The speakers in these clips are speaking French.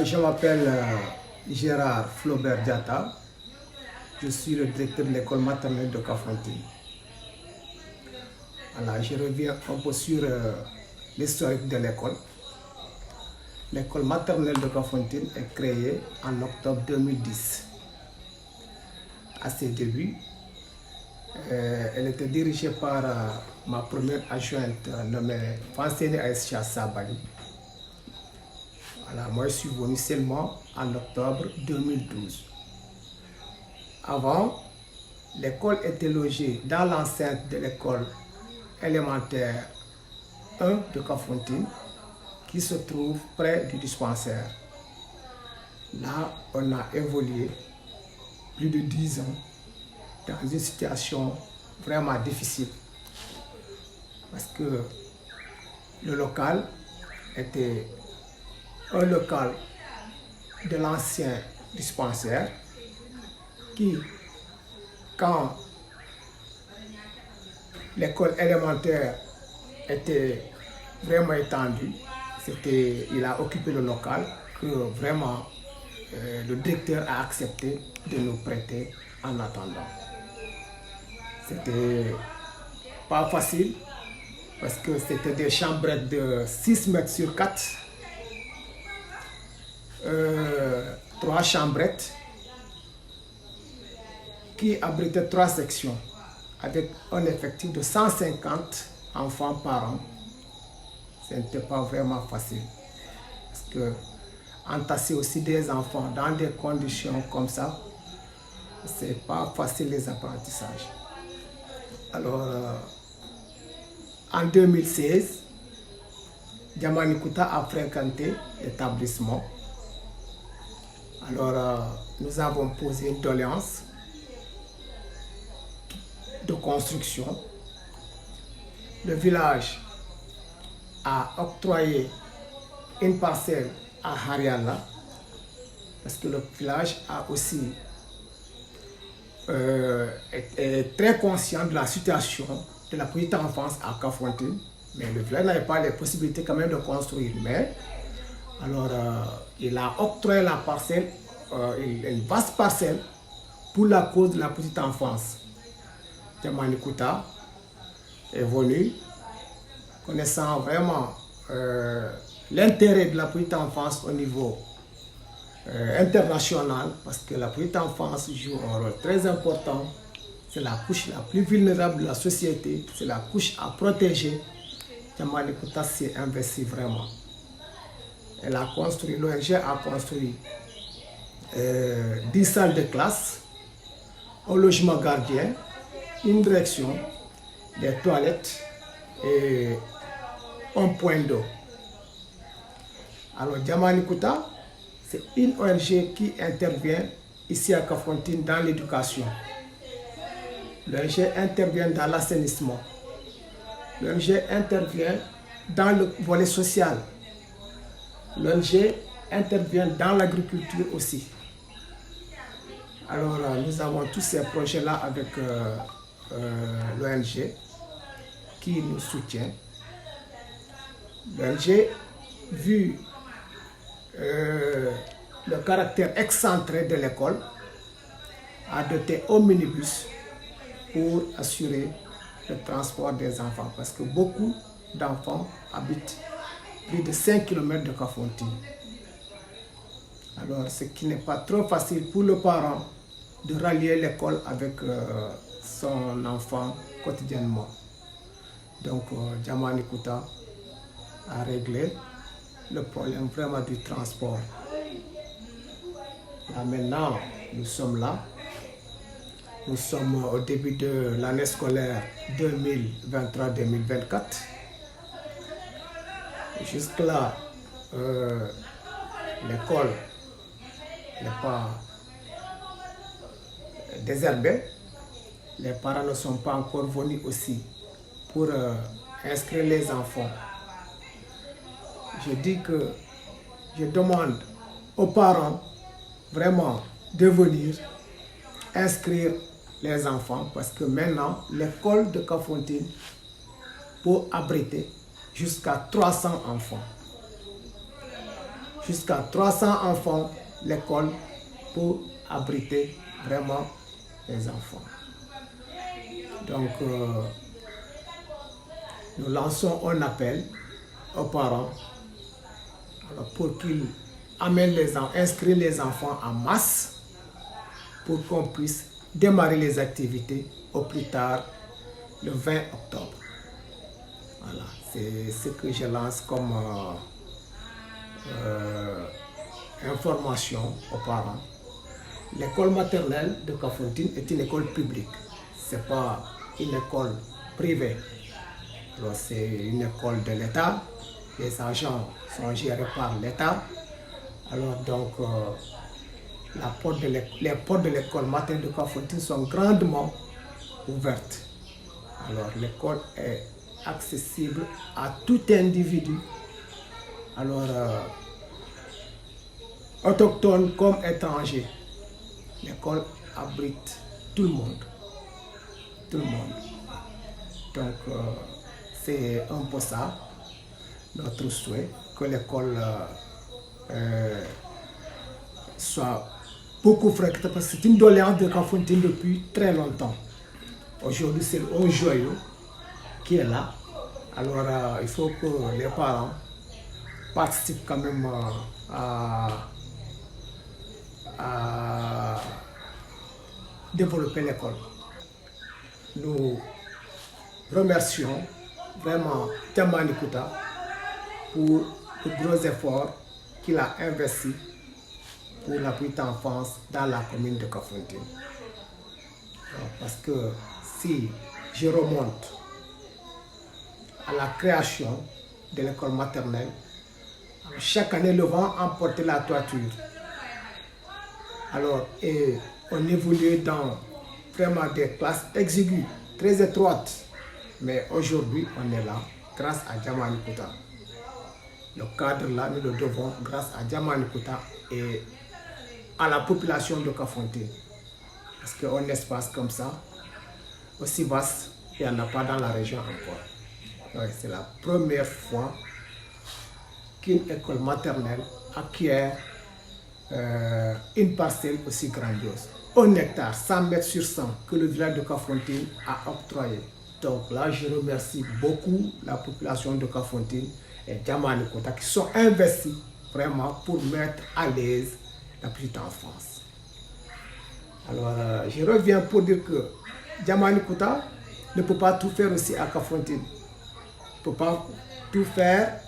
Voilà, je m'appelle Gérard Flaubert Diatta. Je suis le directeur de l'école maternelle de Kafountine. Voilà, je reviens un peu sur l'historique de l'école. L'école maternelle de Kafountine est créée en octobre 2010. À ses débuts, elle était dirigée par ma première adjointe nommée Fansene Aïssia Sabali. Voilà, moi je suis venu seulement en octobre 2012. Avant, l'école était logée dans l'enceinte de l'école élémentaire 1 de Kafountine qui se trouve près du dispensaire. Là, on a évolué plus de 10 ans dans une situation vraiment difficile parce que le local était un local de l'ancien dispensaire qui, quand l'école élémentaire était vraiment étendue, il a occupé le local que vraiment le directeur a accepté de nous prêter en attendant. C'était pas facile parce que c'était des chambrettes de 6 mètres sur 4, 3 chambrettes qui abritaient 3 sections avec un effectif de 150 enfants par an. Ce n'était pas vraiment facile parce que entasser aussi des enfants dans des conditions comme ça, c'est pas facile les apprentissages. Alors, en 2016, Diamanikounda a fréquenté l'établissement. Alors, nous avons posé une doléance de construction. Le village a octroyé une parcelle à Hariala parce que le village a aussi est très conscient de la situation de la petite enfance à Kafountine, mais le village n'avait pas les possibilités quand même de construire. Mais alors il a octroyé la parcelle, une vaste parcelle pour la cause de la petite enfance. Diamanikounda est venu, connaissant vraiment l'intérêt de la petite enfance au niveau international, parce que la petite enfance joue un rôle très important. C'est la couche la plus vulnérable de la société, c'est la couche à protéger. Diamanikounda s'est investi vraiment. Elle a construit, l'ONG a construit 10 salles de classe, un logement gardien, une direction, des toilettes et un point d'eau. Alors Diamanikounda, c'est une ONG qui intervient ici à Kafountine dans l'éducation. L'ONG intervient dans l'assainissement. L'ONG intervient dans le volet social. L'ONG intervient dans l'agriculture aussi. Alors nous avons tous ces projets-là avec l'ONG qui nous soutient. L'ONG, vu le caractère excentré de l'école, a doté un minibus pour assurer le transport des enfants parce que beaucoup d'enfants habitent plus de 5 km de Kafountine. Alors ce qui n'est pas trop facile pour le parent de rallier l'école avec son enfant quotidiennement. Donc Diamanikounda a réglé le problème vraiment du transport. Là maintenant, nous sommes là. Nous sommes au début de l'année scolaire 2023-2024. Jusque-là, l'école n'est pas désherbée. Les parents ne sont pas encore venus aussi pour inscrire les enfants. Je dis que je demande aux parents vraiment de venir inscrire les enfants parce que maintenant l'école de Kafountine peut abriter jusqu'à 300 enfants. jusqu'à 300 enfants l'école pour abriter vraiment les enfants. Donc, nous lançons un appel aux parents alors, pour qu'ils amènent inscrivent les enfants en masse pour qu'on puisse démarrer les activités au plus tard le 20 octobre. Voilà, c'est ce que je lance comme information aux parents. L'école maternelle de Kafountine est une école publique. Ce n'est pas une école privée. C'est une école de l'État. Les agents sont gérés par l'État. Alors donc, les portes de l'école maternelle de Kafountine sont grandement ouvertes. Alors l'école est accessible à tout individu. Alors, autochtone comme étranger, l'école abrite tout le monde. Tout le monde. Donc, c'est un peu ça, notre souhait, que l'école soit beaucoup fréquentée, parce que c'est une doléance de Kafountine depuis très longtemps. Aujourd'hui, c'est le 11 juillet qui est là. Alors, il faut que les parents participent quand même à développer l'école. Nous remercions vraiment Djamani Kouta pour le gros effort qu'il a investi pour la petite enfance dans la commune de Kafountine. Parce que si je remonte à la création de l'école maternelle, chaque année le vent emportait la toiture. Alors, et on évoluait dans vraiment des classes exiguës, très étroites. Mais aujourd'hui, on est là grâce à Djamani Kouta. Le cadre là, nous le devons grâce à Djamani Kouta et à la population de Kafountine. Parce qu'un espace comme ça, aussi vaste, il n'y en a pas dans la région encore. C'est la première fois qu'une école maternelle acquiert une parcelle aussi grandiose. 1 hectare, 100 mètres sur 100, que le village de Kafountine a octroyé. Donc là, je remercie beaucoup la population de Kafountine et Djamani Kouta qui sont investis vraiment pour mettre à l'aise la petite enfance. Alors, je reviens pour dire que Djamani Kouta ne peut pas tout faire aussi à Kafountine. Il ne peut pas tout faire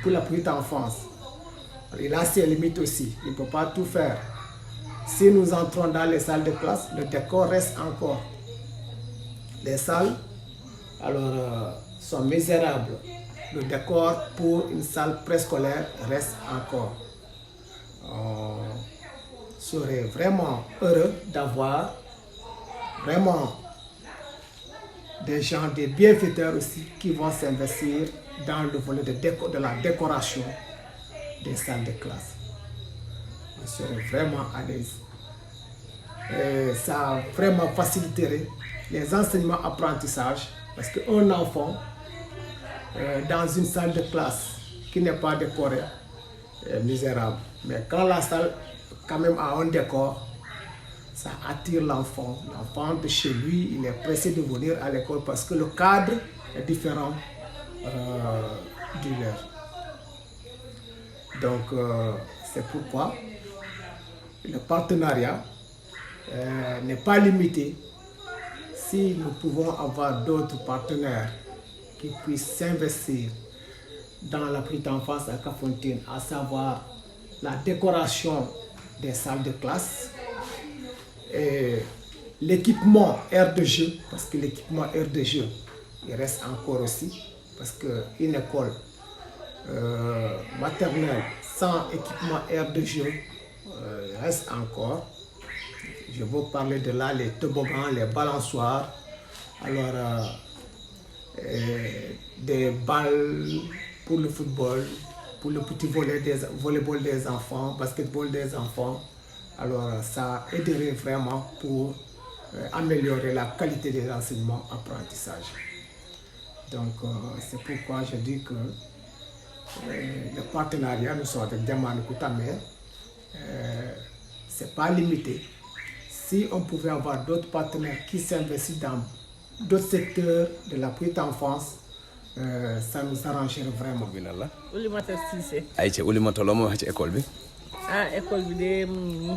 pour la petite enfance. Il a ses limites aussi. Il ne peut pas tout faire. Si nous entrons dans les salles de classe, le décor reste encore. Les salles alors, sont misérables. Le décor pour une salle préscolaire reste encore. On serait vraiment heureux d'avoir vraiment des gens, des bienfaiteurs aussi, qui vont s'investir dans le volet de la décoration des salles de classe. On serait vraiment à l'aise. Ça vraiment faciliterait les enseignements-apprentissages parce qu'un enfant dans une salle de classe qui n'est pas décorée est misérable. Mais quand la salle quand même a un décor, ça attire l'enfant. L'enfant de chez lui, il est pressé de venir à l'école parce que le cadre est différent du leur. Donc, c'est pourquoi le partenariat n'est pas limité. Si nous pouvons avoir d'autres partenaires qui puissent s'investir dans la petite enfance à Kafountine, à savoir la décoration des salles de classe, et l'équipement aire de jeu, parce que l'équipement aire de jeu, il reste encore aussi, parce qu'une école maternelle sans équipement aire de jeu reste encore. Je veux parler de là, les toboggans, les balançoires, alors des balles pour le football, pour le petit volleyball des enfants, basketball des enfants. Alors ça aiderait vraiment pour améliorer la qualité des enseignements-apprentissages. Donc c'est pourquoi je dis que le partenariat, nous sommes avec Diamane Koutamer. Ce n'est pas limité. Si on pouvait avoir d'autres partenaires qui s'investissent dans d'autres secteurs de la petite enfance, ça nous arrangerait vraiment. Oulimata Cissé. Aïcha Oulimata loo ma wax ci école bi. Ah école bi de mu ngi nii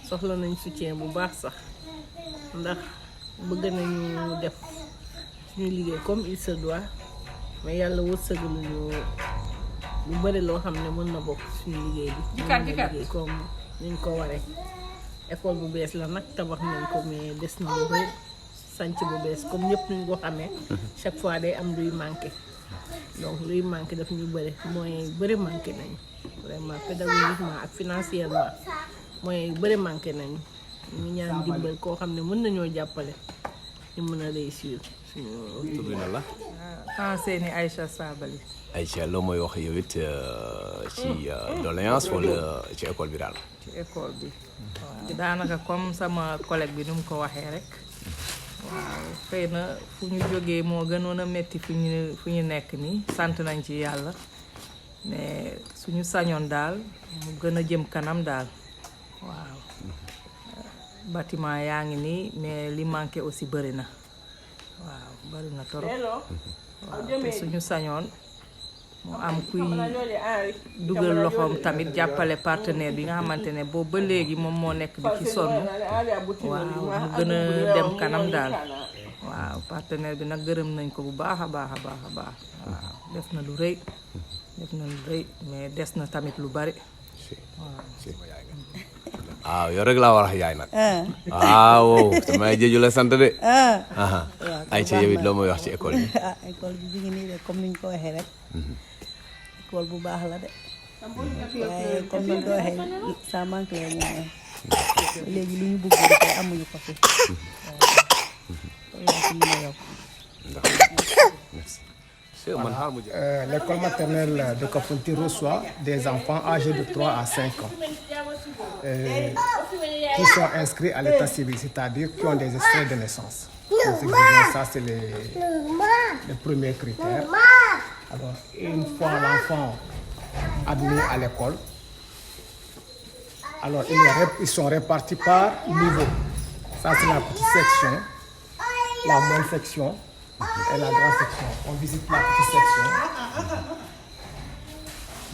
soxla nañ soutien bu baax sax ndax bëgg nañu def suñu liggéey comme il se doit mais yàlla wërsëgal ñu lu bëri loo xam ne mën na bokk suñu liggéey bi. liggéey comme ni ñu ko waree. École bu bees la nag tabax nañ ko mais des na lu bëri sanc bu bees comme ñëpp ñu ko xamee. chaque fois day am luy manqué donc luy manqué daf ñu bëri moyens yu bëri manqué nañu vraiment pédagogiquement ak financièrement moyens yu bëri manqué nañu ñu ñaan dimbal koo xam ne mën nañoo jàppale ñu mën a réussir suñu. tur bi na la. Enseigne Aïcha Sabali. Aïcha loo mooy wax yow it ci doléance wala ci école bi daal. ci école bi. waaw daanaka comme sama collègue bi ni mu ko waxee rek. waaw xëy na fu ñu jógee moo gënoon a métti fu ñu nekk nii sant nañ ci yàlla mais suñu sañoon daal mu gën a jëm kanam daal waaw. bâtiment yaa ngi nii mais li manqué aussi bëri na waaw bëri na torop waaw te suñu sañoon mu am kuy dugal loxoom tamit jàppale partenaire bi nga xamante ne boobu ba léegi moom moo nekk di ci sonn waaw mu gën a dem kanam daal waaw partenaire bi nag gërëm nañ ko bu baax a baax a baax a baax waaw def na lu rëy mais des na tamit lu bari waaw yow rek laa war a wax yaay nag. waaw damay jéju la sant de. Aïcha yow it loo may wax ci école bi. école bi ngi nii de comme ni ñu ko waxee rek. école bu baax la de. waaye comme ni ñu ko waxee ça manque les moyens. léegi lu ñu bëgg rek amuñu ko fi. L'école maternelle de Kafountine reçoit des enfants âgés de 3 à 5 ans qui sont inscrits à l'état civil, c'est-à-dire qui ont des extraits de naissance. Ça, c'est les premiers critères. Alors, une fois l'enfant admis à l'école, alors ils sont répartis par niveau. Ça, c'est la petite section, la moyenne section et la grande section. On visite la petite section.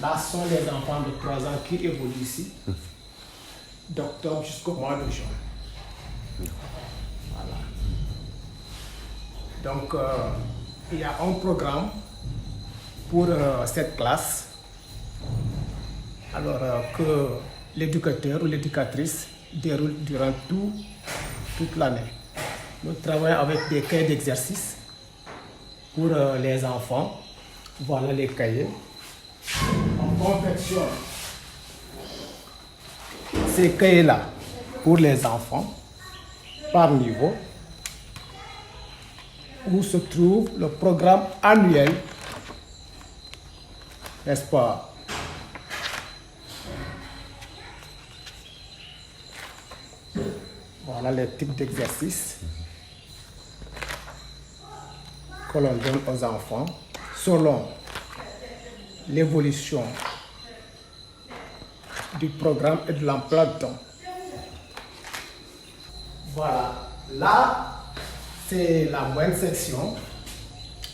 Là sont les enfants de 3 ans qui évoluent ici, d'octobre jusqu'au mois de juin. Voilà. Donc, il y a un programme pour cette classe. Alors que l'éducateur ou l'éducatrice déroule durant toute l'année. Nous travaillons avec des cahiers d'exercice pour les enfants. Voilà les cahiers. On confectionne ces cahiers-là pour les enfants par niveau, où se trouve le programme annuel, n'est-ce pas? Voilà les types d'exercices que l'on donne aux enfants selon l'évolution du programme et de l'emploi de temps. Voilà, là c'est la moyenne section.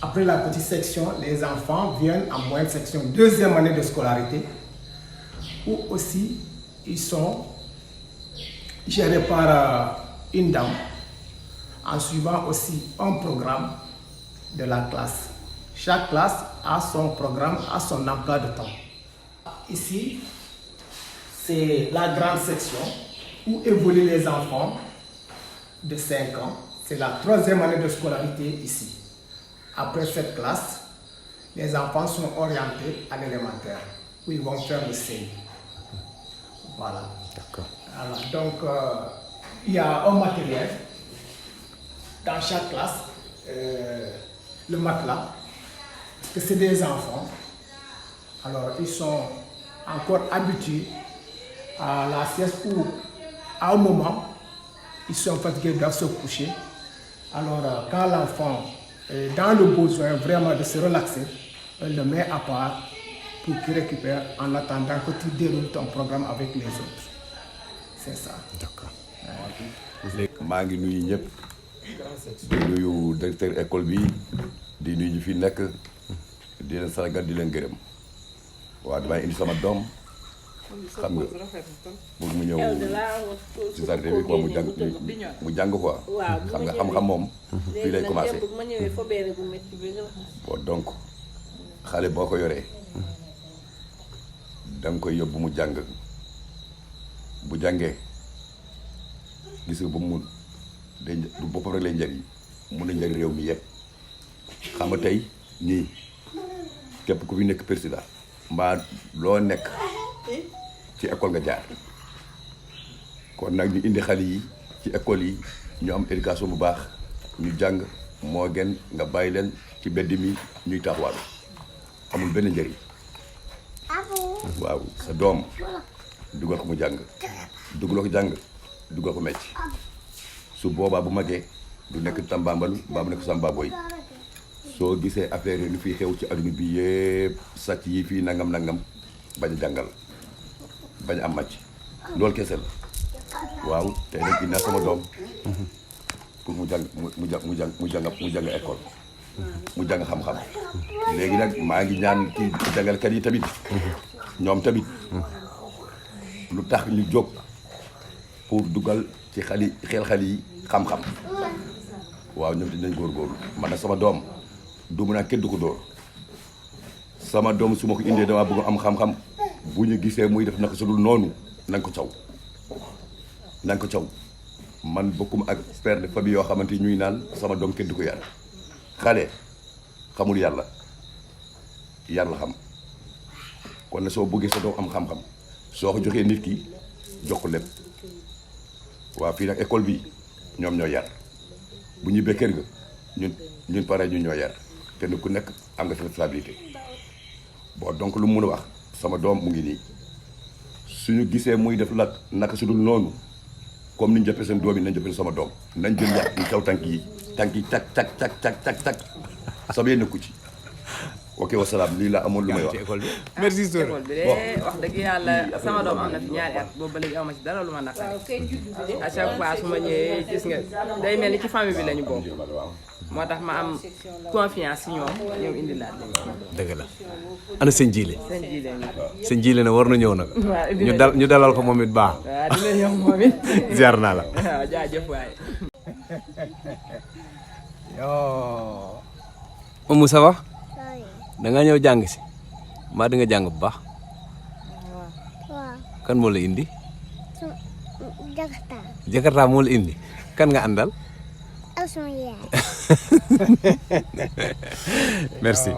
Après la petite section, les enfants viennent en moyenne section, deuxième année de scolarité, où aussi ils sont gérés par une dame, en suivant aussi un programme de la classe. Chaque classe a son programme, a son emploi de temps. Ici, c'est la grande section où évoluent les enfants de 5 ans. C'est la 3e année de scolarité ici. Après cette classe, les enfants sont orientés à l'élémentaire, où ils vont faire le CI. Voilà. D'accord. Voilà. Donc, il y a un matériel dans chaque classe, le matelas, parce que c'est des enfants. Alors, ils sont encore habitués à la sieste où, à un moment, ils sont fatigués, ils doivent se coucher. Alors, quand l'enfant est dans le besoin vraiment de se relaxer, on le met à part pour qu'ils récupèrent en attendant que tu déroules ton programme avec les autres. C'est ça. D'accord. maa ngi nuyu ñëpp di nuyu directeur école bi di nuyu ñu fi nekk di leen sargal di leen gërëm waaw damay indi sama doom xam nga pour mu ñëw ci jardin bi quoi mu jàng quoi xam nga xam-xam moom fii lay commencé bon donc xale boo ko yoree da nga koy yóbbu mu jàng bu jàngee gis nga ba mu day du boppam rek lay njëriñ mun na njëriñ réew mi yëpp xam nga tey nii képp ku fi nekk président mbaa loo nekk ci école nga jaar kon nag ñu indi xale yi ci école yi ñu am éducation bu baax ñu jàng moo gën nga bàyyi leen ci mbedd mi ñuy taxawaalu amul benn njëriñ waaw sa doom dugal ko mu jàng dugaloo ko jàng dugal ko mecc su boobaa bu magee du nekk tambambalu baa bu nekk sambaboy soo gisee affaire yi lu fi xew ci adduna bi yëpp sàcc yi fii nangam bañ a jàngal bañ a am màcc loolu kese la waaw tey nag indi naa sama doom pour mu jàng école mu jàng xam-xam léegi nag maa ngi ñaan ci jàngalkat yi tamit ñoom tamit lu tax ñu jóg pour dugal ci xel yi xam-xam waaw ñoom dañ góorgóorlu man nag sama doom du mun a kenn du ko dóor sama doom su ma ko indee dama bëgg am xam-xam bu ñu gisee muy def naka su dul noonu nañ ko caw man bokkuma ak père de famille yoo xamante ñuy naan sama doom kenn du ko yar xale xamul yàlla xam kon na soo bëggee sa doom am xam-xam soo ko joxee nit ki jox ko lépp waaw fii nag école bi ñoom ñoo yar bu ñibbee kër ga ñun pare ñun ñoo yar kenn ku nekk am nga responsabilité bon donc lu mu mun a wax sama doom mu ngi nii suñu gisee muy def la naka su dul noonu comme ni ñu jàppee seen doom yi nañ jàppee sama doom nañ jël yàq yi taw tànk yi tak sama yéen nekku ci ok wasalaam lii la amoon lu may wax. merci Sow. école bi de wax dëgg yàlla sama doom am na fi ñaari at boobu ba léegi awma ci dara lu ma naqari à chaque fois su ma ñëwee gis nga day mel ni ci famille bi lañu bokk moo tax ma am confiance ci ñoom ñëw indi laat dëgg la ana sëñ Jiile. sëñ Jiile na war na ñëw nag. ñu dalal ko moom it baax. waaw dina ñëw moom it. ziar naa la. waaw jaajëf waay. Oumou ça va. da nga ñëw jàng si mbaa di nga jàng bu baax. waaw. kan moo la indi. Jakarta. Jakarta moo la indi kan nga àndal. ak sama yaay. merci.